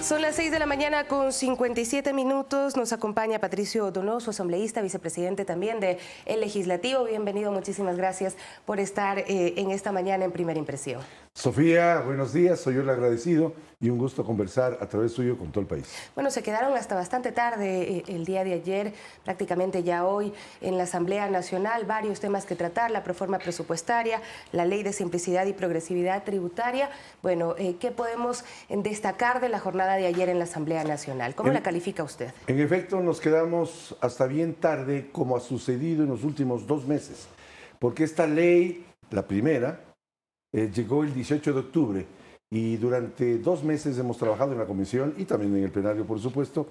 Son las 6 de la mañana con 57 minutos. Nos acompaña Patricio Donoso, asambleísta, vicepresidente también del Legislativo. Bienvenido, muchísimas gracias por estar en esta mañana en Primera Impresión. Sofía, buenos días, soy yo el agradecido y un gusto conversar a través suyo con todo el país. Bueno, se quedaron hasta bastante tarde el día de ayer, prácticamente ya hoy, en la Asamblea Nacional, varios temas que tratar, la reforma presupuestaria, la ley de simplicidad y progresividad tributaria. Bueno, ¿qué podemos destacar de la jornada de ayer en la Asamblea Nacional? ¿Cómo la califica usted? En efecto, nos quedamos hasta bien tarde, como ha sucedido en los últimos 2 meses, porque esta ley, la primera, llegó el 18 de octubre y durante 2 meses hemos trabajado en la comisión y también en el plenario, por supuesto,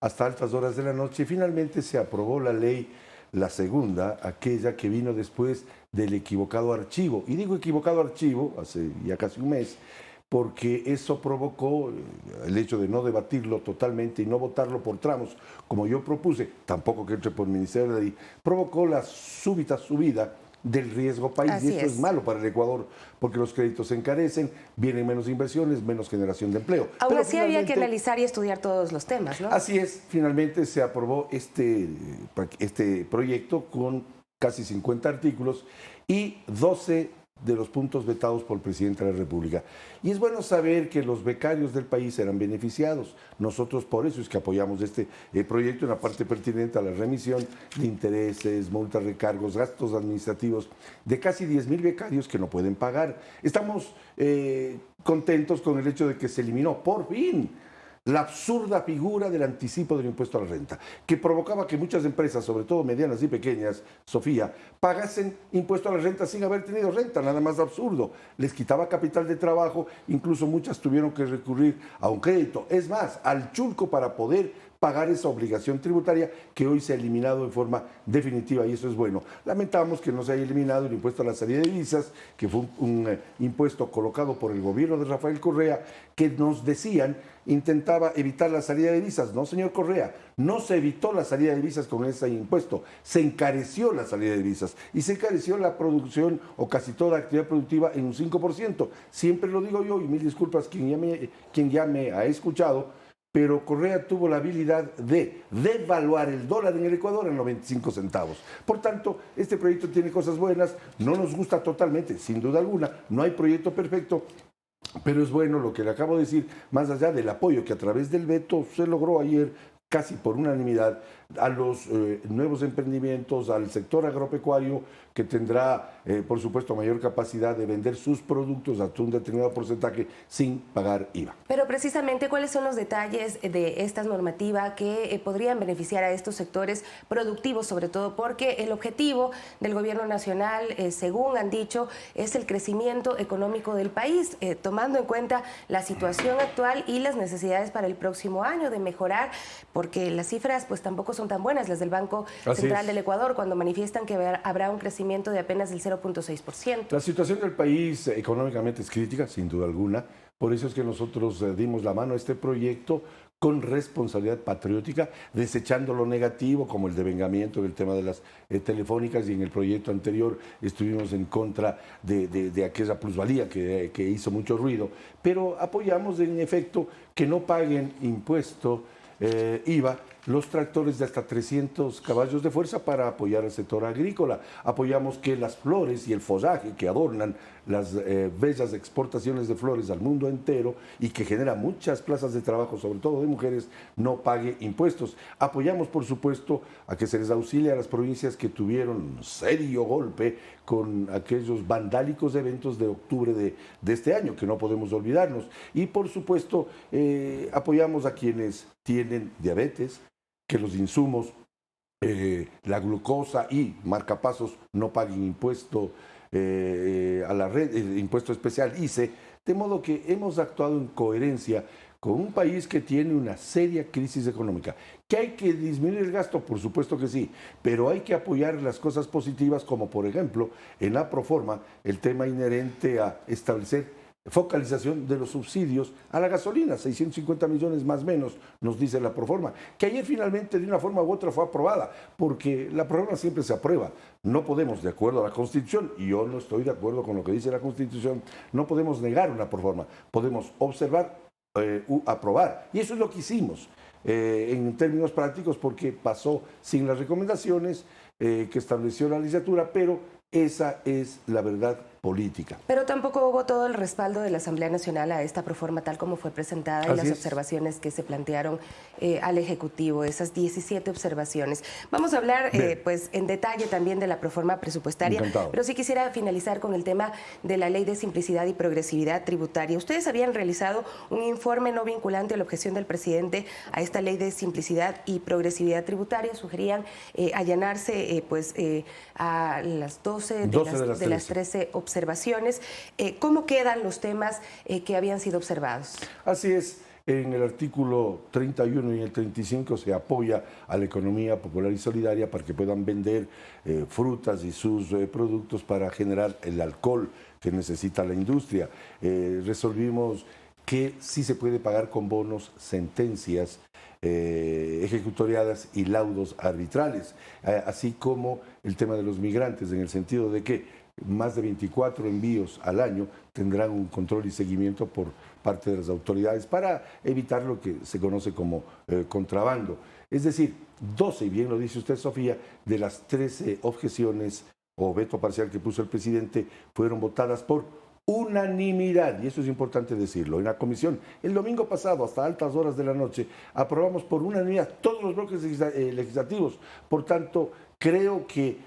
hasta altas horas de la noche. Finalmente se aprobó la ley, la segunda, aquella que vino después del equivocado archivo. Y digo equivocado archivo, hace ya casi un mes, porque eso provocó el hecho de no debatirlo totalmente y no votarlo por tramos, como yo propuse, tampoco que entre por el Ministerio de Ley, provocó la súbita subida del riesgo país. Así y esto es es malo para el Ecuador porque los créditos se encarecen, vienen menos inversiones, menos generación de empleo. Aún así había que analizar y estudiar todos los temas, ¿no? Así es, finalmente se aprobó este proyecto con casi 50 artículos y 12 de los puntos vetados por el presidente de la República. Y es bueno saber que los becarios del país serán beneficiados. Nosotros por eso es que apoyamos este proyecto en la parte pertinente a la remisión de intereses, multas, recargos, gastos administrativos de casi 10.000 becarios que no pueden pagar. Estamos contentos con el hecho de que se eliminó por fin la absurda figura del anticipo del impuesto a la renta, que provocaba que muchas empresas, sobre todo medianas y pequeñas, Sofía, pagasen impuesto a la renta sin haber tenido renta, nada más absurdo. Les quitaba capital de trabajo, incluso muchas tuvieron que recurrir a un crédito, es más, al chulco para poder pagar esa obligación tributaria que hoy se ha eliminado en forma definitiva y eso es bueno. Lamentamos que no se haya eliminado el impuesto a la salida de divisas, que fue un impuesto colocado por el gobierno de Rafael Correa, que nos decían intentaba evitar la salida de divisas. No, señor Correa, no se evitó la salida de divisas con ese impuesto, se encareció la salida de divisas y se encareció la producción o casi toda la actividad productiva en un 5%. Siempre lo digo yo y mil disculpas quien ya me ha escuchado, pero Correa tuvo la habilidad de devaluar el dólar en el Ecuador en 95 centavos. Por tanto, este proyecto tiene cosas buenas, no nos gusta totalmente, sin duda alguna, no hay proyecto perfecto, pero es bueno lo que le acabo de decir, más allá del apoyo que a través del veto se logró ayer casi por unanimidad a los nuevos emprendimientos, al sector agropecuario que tendrá, por supuesto, mayor capacidad de vender sus productos hasta un determinado porcentaje sin pagar IVA. Pero precisamente, ¿cuáles son los detalles de esta normativa que podrían beneficiar a estos sectores productivos, sobre todo porque el objetivo del gobierno nacional, según han dicho, es el crecimiento económico del país, tomando en cuenta la situación actual y las necesidades para el próximo año de mejorar, porque las cifras pues tampoco son tan buenas, las del Banco Central del Ecuador, cuando manifiestan que habrá un crecimiento de apenas del 0.6%. La situación del país económicamente es crítica, sin duda alguna. Por eso es que nosotros dimos la mano a este proyecto con responsabilidad patriótica, desechando lo negativo, como el devengamiento del tema de las telefónicas, y en el proyecto anterior estuvimos en contra de aquella plusvalía que hizo mucho ruido. Pero apoyamos, en efecto, que no paguen impuesto IVA los tractores de hasta 300 caballos de fuerza para apoyar al sector agrícola. Apoyamos que las flores y el follaje que adornan las bellas exportaciones de flores al mundo entero y que genera muchas plazas de trabajo, sobre todo de mujeres, no pague impuestos. Apoyamos, por supuesto, a que se les auxilie a las provincias que tuvieron un serio golpe con aquellos vandálicos eventos de octubre de este año, que no podemos olvidarnos. Y, por supuesto, apoyamos a quienes tienen diabetes, que los insumos, la glucosa y marcapasos no paguen impuesto a la red, impuesto especial ICE, de modo que hemos actuado en coherencia con un país que tiene una seria crisis económica. ¿Que hay que disminuir el gasto? Por supuesto que sí, pero hay que apoyar las cosas positivas, como por ejemplo en la proforma el tema inherente a establecer focalización de los subsidios a la gasolina, 650 millones más o menos, nos dice la proforma, que ayer finalmente de una forma u otra fue aprobada, porque la proforma siempre se aprueba. No podemos, de acuerdo a la Constitución, y yo no estoy de acuerdo con lo que dice la Constitución, no podemos negar una proforma, podemos observar aprobar. Y eso es lo que hicimos en términos prácticos, porque pasó sin las recomendaciones que estableció la legislatura, pero esa es la verdad política. Pero tampoco hubo todo el respaldo de la Asamblea Nacional a esta proforma tal como fue presentada y las observaciones que se plantearon al Ejecutivo, esas 17 observaciones. Vamos a hablar pues en detalle también de la proforma presupuestaria, Encantado. pero sí quisiera finalizar con el tema de la Ley de Simplicidad y Progresividad Tributaria. Ustedes habían realizado un informe no vinculante a la objeción del presidente a esta Ley de Simplicidad y Progresividad Tributaria. Sugerían allanarse a las 12 de las 13 observaciones. ¿Cómo quedan los temas que habían sido observados? Así es, en el artículo 31 y el 35 se apoya a la economía popular y solidaria para que puedan vender frutas y sus productos para generar el alcohol que necesita la industria. Resolvimos que sí se puede pagar con bonos, sentencias ejecutoriadas y laudos arbitrales, así como el tema de los migrantes, en el sentido de que más de 24 envíos al año tendrán un control y seguimiento por parte de las autoridades para evitar lo que se conoce como contrabando. Es decir, 12, y bien lo dice usted, Sofía, de las 13 objeciones o veto parcial que puso el presidente fueron votadas por unanimidad, y eso es importante decirlo. En la comisión, el domingo pasado, hasta altas horas de la noche, aprobamos por unanimidad todos los bloques legislativos. Por tanto, creo que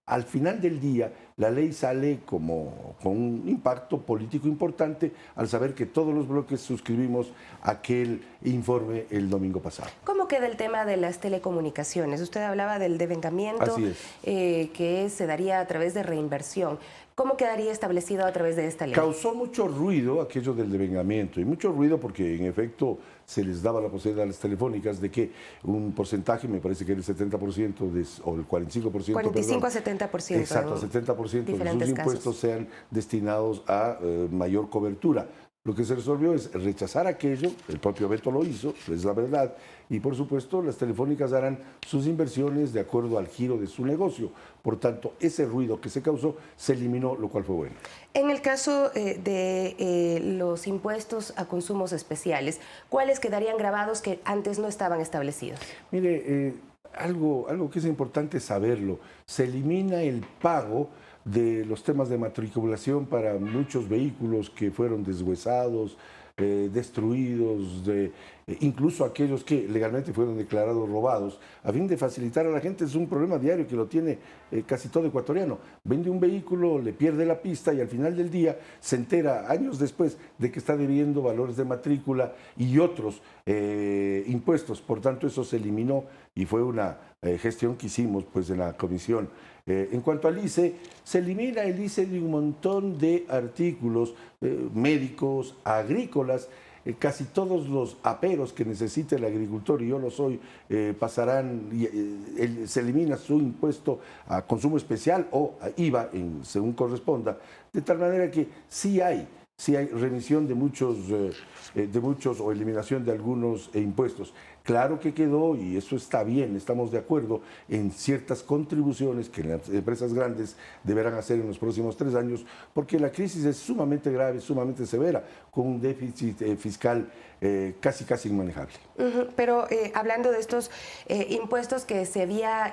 al final del día, la ley sale con un impacto político importante al saber que todos los bloques suscribimos aquel informe el domingo pasado. ¿Cómo queda el tema de las telecomunicaciones? Usted hablaba del devengamiento que se daría a través de reinversión. ¿Cómo quedaría establecido a través de esta ley? Causó mucho ruido aquello del devengamiento, y mucho ruido porque en efecto se les daba la posibilidad a las telefónicas de que un porcentaje, me parece que era el 70% o el 45%. 45 a 70%. Exacto, a 70% de sus impuestos sean destinados a mayor cobertura. Lo que se resolvió es rechazar aquello, el propio veto lo hizo, es la verdad, y por supuesto las telefónicas harán sus inversiones de acuerdo al giro de su negocio. Por tanto, ese ruido que se causó se eliminó, lo cual fue bueno. En el caso de los impuestos a consumos especiales, ¿cuáles quedarían grabados que antes no estaban establecidos? Mire, algo que es importante saberlo, se elimina el pago de los temas de matriculación para muchos vehículos que fueron deshuesados, destruidos, incluso aquellos que legalmente fueron declarados robados, a fin de facilitar a la gente. Es un problema diario que lo tiene casi todo ecuatoriano. Vende un vehículo, le pierde la pista y al final del día se entera años después de que está debiendo valores de matrícula y otros impuestos. Por tanto, eso se eliminó y fue una gestión que hicimos pues en la comisión. En cuanto al ICE, se elimina el ICE de un montón de artículos médicos, agrícolas. Casi todos los aperos que necesite el agricultor, y yo lo soy, pasarán, se elimina su impuesto a consumo especial o a IVA, según corresponda, de tal manera que sí hay remisión de muchos o eliminación de algunos impuestos. Claro que quedó, y eso está bien, estamos de acuerdo en ciertas contribuciones que las empresas grandes deberán hacer en los próximos 3 años, porque la crisis es sumamente grave, sumamente severa, con un déficit fiscal casi inmanejable. Pero hablando de estos impuestos que se había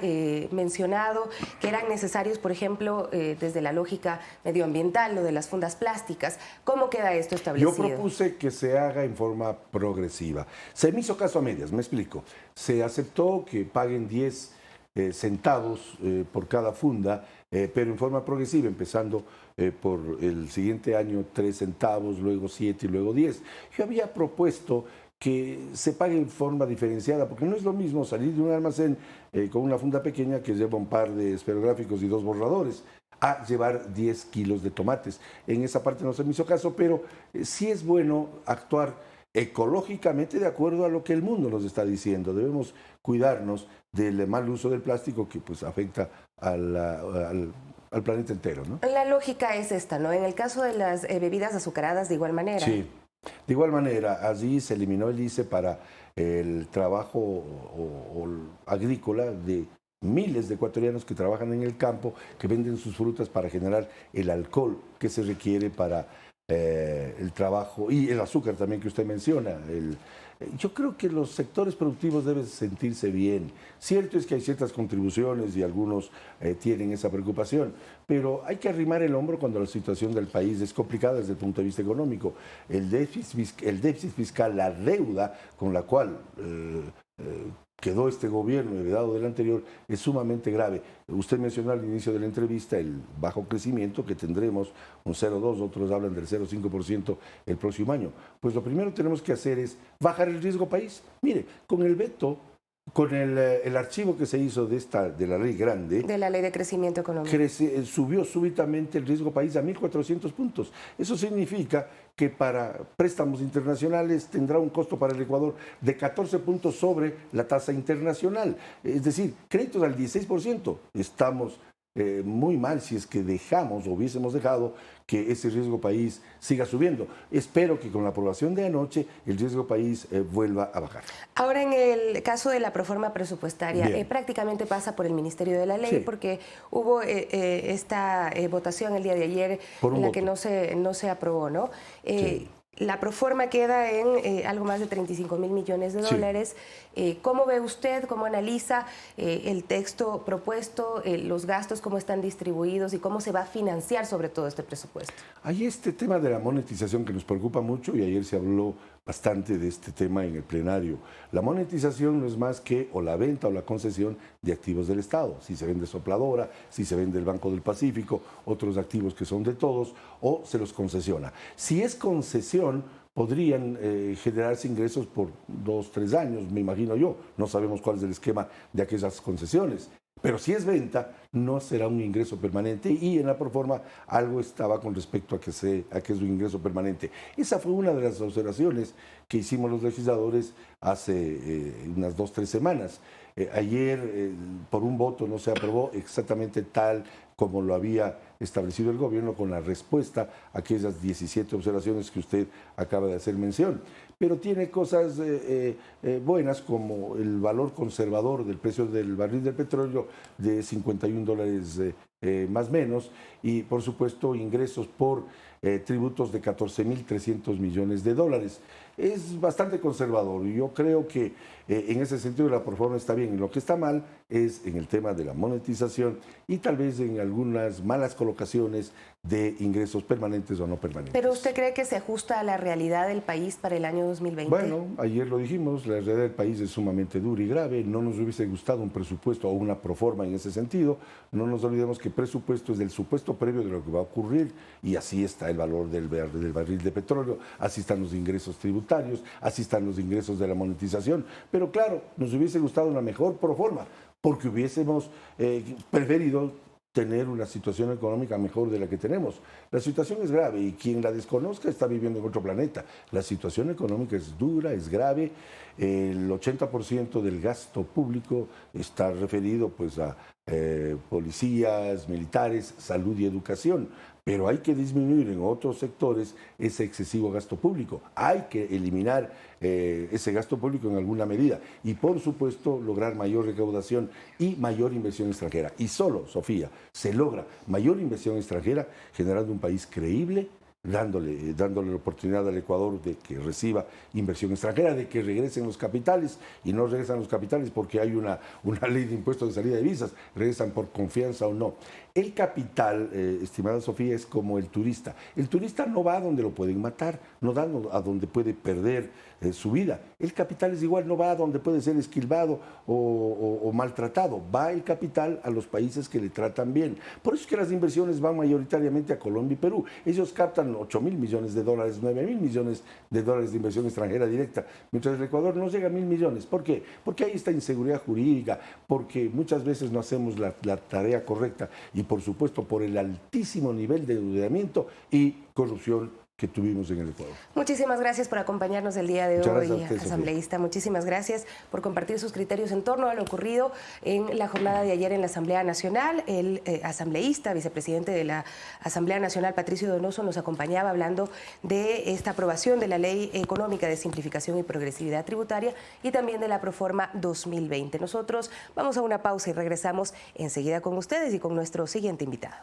mencionado, que eran necesarios, por ejemplo, desde la lógica medioambiental, lo de las fundas plásticas, ¿cómo queda esto establecido? Yo propuse que se haga en forma progresiva. Se me hizo caso a medias, me explico. Se aceptó que paguen 10 centavos por cada funda, pero en forma progresiva, empezando por el siguiente año 3 centavos, luego 7 y luego 10. Yo había propuesto que se pague en forma diferenciada, porque no es lo mismo salir de un almacén con una funda pequeña que lleva un par de esferográficos y 2 borradores, a llevar 10 kilos de tomates. En esa parte no se me hizo caso, pero sí es bueno actuar ecológicamente de acuerdo a lo que el mundo nos está diciendo. Debemos cuidarnos del mal uso del plástico que pues afecta al planeta entero, ¿no? La lógica es esta, ¿no? En el caso de las bebidas azucaradas, de igual manera. Sí, de igual manera, allí se eliminó el ICE para el trabajo agrícola de miles de ecuatorianos que trabajan en el campo, que venden sus frutas para generar el alcohol que se requiere para el trabajo y el azúcar también que usted menciona. Yo creo que los sectores productivos deben sentirse bien. Cierto es que hay ciertas contribuciones y algunos tienen esa preocupación, pero hay que arrimar el hombro cuando la situación del país es complicada desde el punto de vista económico. El déficit fiscal, la deuda con la cual quedó este gobierno heredado del anterior es sumamente grave. Usted mencionó al inicio de la entrevista el bajo crecimiento que tendremos, un 0,2, otros hablan del 0,5% el próximo año. Pues lo primero que tenemos que hacer es bajar el riesgo país. Mire, con el veto, con el archivo que se hizo de la ley grande, de la ley de crecimiento económico, subió súbitamente el riesgo país a 1.400 puntos. Eso significa que para préstamos internacionales tendrá un costo para el Ecuador de 14 puntos sobre la tasa internacional. Es decir, créditos al 16%. Estamos muy mal si es que dejamos o hubiésemos dejado que ese riesgo país siga subiendo. Espero que con la aprobación de anoche el riesgo país vuelva a bajar. Ahora, en el caso de la proforma presupuestaria, prácticamente pasa por el Ministerio de la Ley, sí, porque hubo esta votación el día de ayer en la que no se aprobó, ¿no? Sí. La proforma queda en algo más de 35.000 millones de dólares. Sí. ¿Cómo ve usted, cómo analiza el texto propuesto, los gastos, cómo están distribuidos y cómo se va a financiar sobre todo este presupuesto? Hay este tema de la monetización que nos preocupa mucho y ayer se habló bastante de este tema en el plenario. La monetización no es más que o la venta o la concesión de activos del Estado. Si se vende Sopladora, si se vende el Banco del Pacífico, otros activos que son de todos, o se los concesiona. Si es concesión, podrían generarse ingresos por 2, 3 años, me imagino yo. No sabemos cuál es el esquema de aquellas concesiones. Pero si es venta, no será un ingreso permanente y en la proforma algo estaba con respecto a que es un ingreso permanente. Esa fue una de las observaciones que hicimos los legisladores hace unas 2, 3 semanas. Ayer, por un voto, no se aprobó exactamente tal como lo había establecido el gobierno con la respuesta a aquellas 17 observaciones que usted acaba de hacer mención. Pero tiene cosas buenas como el valor conservador del precio del barril del petróleo de $51 más o menos y por supuesto ingresos por tributos de 14.300 millones de dólares. Es bastante conservador y yo creo que en ese sentido la proforma está bien. Lo que está mal es en el tema de la monetización y tal vez en algunas malas colocaciones de ingresos permanentes o no permanentes. ¿Pero usted cree que se ajusta a la realidad del país para el año 2020? Bueno, ayer lo dijimos, la realidad del país es sumamente dura y grave. No nos hubiese gustado un presupuesto o una proforma en ese sentido. No nos olvidemos que presupuesto es del supuesto previo de lo que va a ocurrir y así está el valor del barril de petróleo, así están los ingresos tributarios, así están los ingresos de la monetización. Pero claro, nos hubiese gustado una mejor proforma porque hubiésemos preferido tener una situación económica mejor de la que tenemos. La situación es grave y quien la desconozca está viviendo en otro planeta. La situación económica es dura, es grave. El 80% del gasto público está referido pues a policías, militares, salud y educación. Pero hay que disminuir en otros sectores ese excesivo gasto público. Hay que eliminar ese gasto público en alguna medida y, por supuesto, lograr mayor recaudación y mayor inversión extranjera. Y solo, Sofía, se logra mayor inversión extranjera generando un país creíble, dándole la oportunidad al Ecuador de que reciba inversión extranjera, de que regresen los capitales, y no regresan los capitales porque hay una ley de impuestos de salida de divisas, regresan por confianza o no. El capital, estimada Sofía, es como el turista. El turista no va a donde lo pueden matar, no va a donde puede perder su vida. El capital es igual, no va a donde puede ser esquilmado o maltratado. Va el capital a los países que le tratan bien. Por eso es que las inversiones van mayoritariamente a Colombia y Perú. Ellos captan 8.000 millones de dólares, 9.000 millones de dólares de inversión extranjera directa, mientras el Ecuador no llega a 1.000 millones. ¿Por qué? Porque hay esta inseguridad jurídica, porque muchas veces no hacemos la tarea correcta y, por supuesto, por el altísimo nivel de endeudamiento y corrupción que tuvimos en el Ecuador. Muchísimas gracias por acompañarnos el día de hoy, asambleísta. Sofía. Muchísimas gracias por compartir sus criterios en torno a lo ocurrido en la jornada de ayer en la Asamblea Nacional. El asambleísta, vicepresidente de la Asamblea Nacional, Patricio Donoso, nos acompañaba hablando de esta aprobación de la Ley Económica de Simplificación y Progresividad Tributaria y también de la Proforma 2020. Nosotros vamos a una pausa y regresamos enseguida con ustedes y con nuestro siguiente invitado.